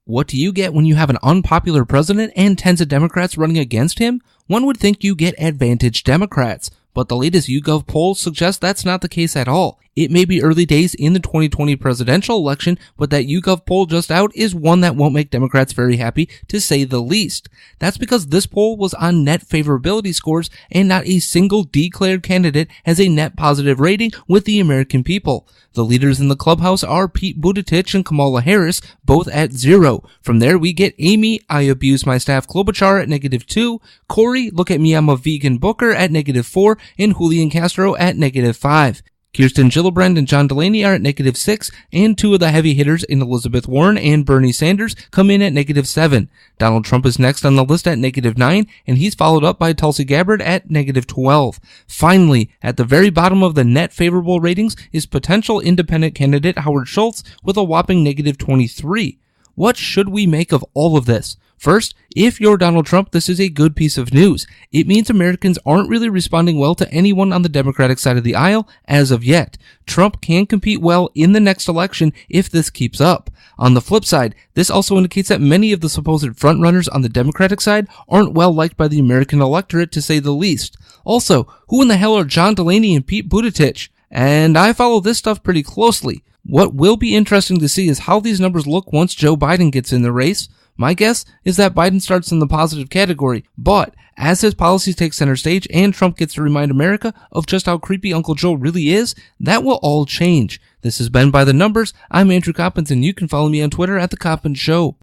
What do you get when you have an unpopular president and tens of Democrats running against him? One would think you get advantaged Democrats, but the latest YouGov polls suggest that's not the case at all. It may be early days in the 2020 presidential election, but that YouGov poll just out is one that won't make Democrats very happy, to say the least. That's because this poll was on net favorability scores, and not a single declared candidate has a net positive rating with the American people. The leaders in the clubhouse are Pete Buttigieg and Kamala Harris, both at 0. From there, we get Amy, I abuse my staff Klobuchar at -2, Cory, look at me I'm a vegan Booker at -4, and Julian Castro at -5. Kirsten Gillibrand and John Delaney are at -6, and two of the heavy hitters in Elizabeth Warren and Bernie Sanders come in at -7. Donald Trump is next on the list at -9, and he's followed up by Tulsi Gabbard at -12. Finally, at the very bottom of the net favorable ratings is potential independent candidate Howard Schultz with a whopping -23. What should we make of all of this? First, if you're Donald Trump, this is a good piece of news. It means Americans aren't really responding well to anyone on the Democratic side of the aisle as of yet. Trump can compete well in the next election if this keeps up. On the flip side, this also indicates that many of the supposed frontrunners on the Democratic side aren't well liked by the American electorate, to say the least. Also, who in the hell are John Delaney and Pete Buttigieg? And I follow this stuff pretty closely. What will be interesting to see is how these numbers look once Joe Biden gets in the race. My guess is that Biden starts in the positive category, but as his policies take center stage and Trump gets to remind America of just how creepy Uncle Joe really is, that will all change. This has been By the Numbers. I'm Andrew Coppins, and you can follow me on Twitter at The Coppins Show.